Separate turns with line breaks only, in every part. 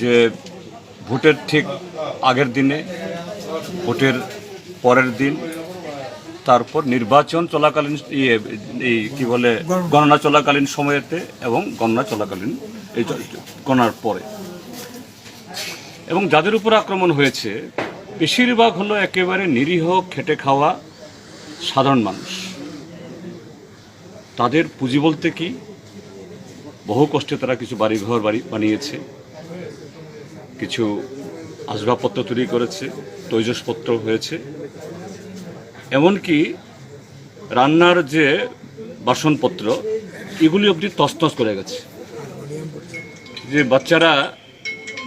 যে ভোটের ঠিক আগের দিনে, ভোটের পরের দিন, তারপর নির্বাচন চলাকালীন কি বলে গণনা চলাকালীন সময়েতে এবং গণনা চলাকালীন এই গণনার পরে, এবং যাদের উপর আক্রমণ হয়েছে বেশিরভাগ হলো একেবারে নিরীহ খেটে খাওয়া সাধারণ মানুষ। তাদের পুঁজি বলতে কি, বহু কষ্টে তারা কিছু বাড়ি বানিয়েছে, কিছু আসবাবপত্র তৈরি করেছে, তৈজসপত্র হয়েছে, এমনকি রান্নার যে বাসনপত্র এগুলি অবধি তছনছ করে গেছে। যে বাচ্চারা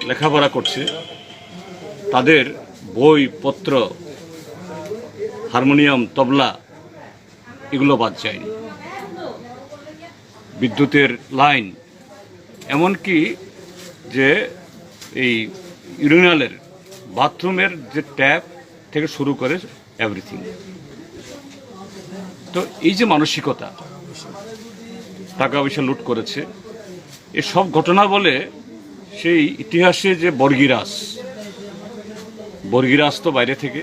লেখাপড়া করছে তাদের বই পত্র, হারমোনিয়াম, তবলা এগুলো বাদ যায়নি। বিদ্যুতের লাইন, এমনকি যে এই ইউরিনালের বাথরুমের যে ট্যাপ থেকে শুরু করে এভরিথিং। তো এই যে মানসিকতা, টাকা পয়সা লুট করেছে, এসব ঘটনা বলে সেই ইতিহাসে যে বর্গিরাস তো বাইরে থেকে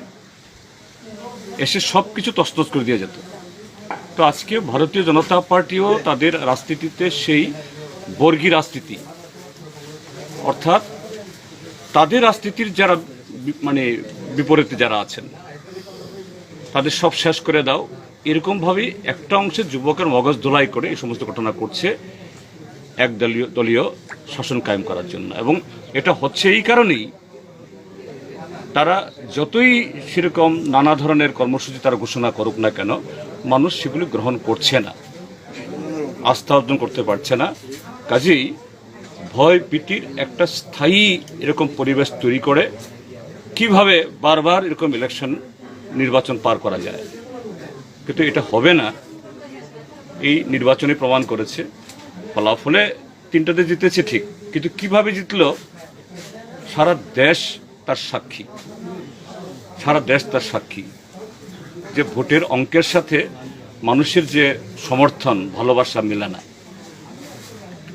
এসে সব কিছু তছনছ করে দিয়ে যেত। তো আজকে ভারতীয় জনতা পার্টিও তাদের রাজনীতিতে সেই বর্গী রাজনীতি, অর্থাৎ তাদের রাজনীতির যারা মানে বিপরীতে যারা আছেন তাদের সব শেষ করে দাও, এরকমভাবেই একটা অংশের যুবকের মগজ ধোলাই করে এই সমস্ত ঘটনা করছে এক দলীয় শাসন কায়েম করার জন্য। এবং এটা হচ্ছে এই কারণেই তারা যতই সেরকম নানা ধরনের কর্মসূচি তারা ঘোষণা করুক না কেন, মানুষ সেগুলি গ্রহণ করছে না, আস্থা অর্জন করতে পারছে না। কাজেই ভয় ভীতির একটা স্থায়ী এরকম পরিবেশ তৈরি করে কিভাবে বারবার এরকম নির্বাচন পার করা যায়। কিন্তু এটা হবে না, এই নির্বাচনে প্রমাণ করেছে। ফলাফলে 3টাতে জিতেছে ঠিক, কিন্তু কিভাবে জিতল সারা দেশ তার সাক্ষী। যে ভোটের অঙ্কের সাথে মানুষের যে সমর্থন, ভালোবাসা মিলে না।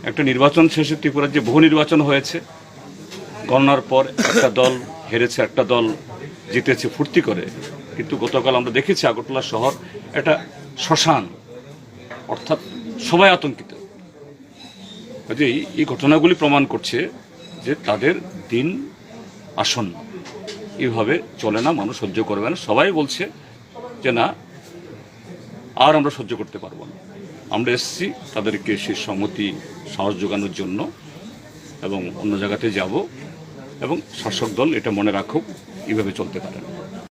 একটা নির্বাচন শেষে ত্রিপুরার যে বহু নির্বাচন হয়েছে, গণনার পর একটা দল হেরেছে, একটা দল জিতেছে ফুর্তি করে, কিন্তু গতকাল আমরা দেখেছি আগরতলা শহর একটা শ্মশান, অর্থাৎ সবাই আতঙ্কিত। কাজেই এই ঘটনাগুলি প্রমাণ করছে যে তাদের দিন আসন্ন, এইভাবে চলে না, মানুষ সহ্য করবে না। সবাই বলছে যে না, আর আমরা সহ্য করতে পারবো না। আমরা এসেছি তাদেরকে সেই সম্মতি সাহস যোগানোর জন্য, এবং অন্য জায়গাতে যাব, এবং শাসক দল এটা মনে রাখুক, এইভাবে চলতে পারে না।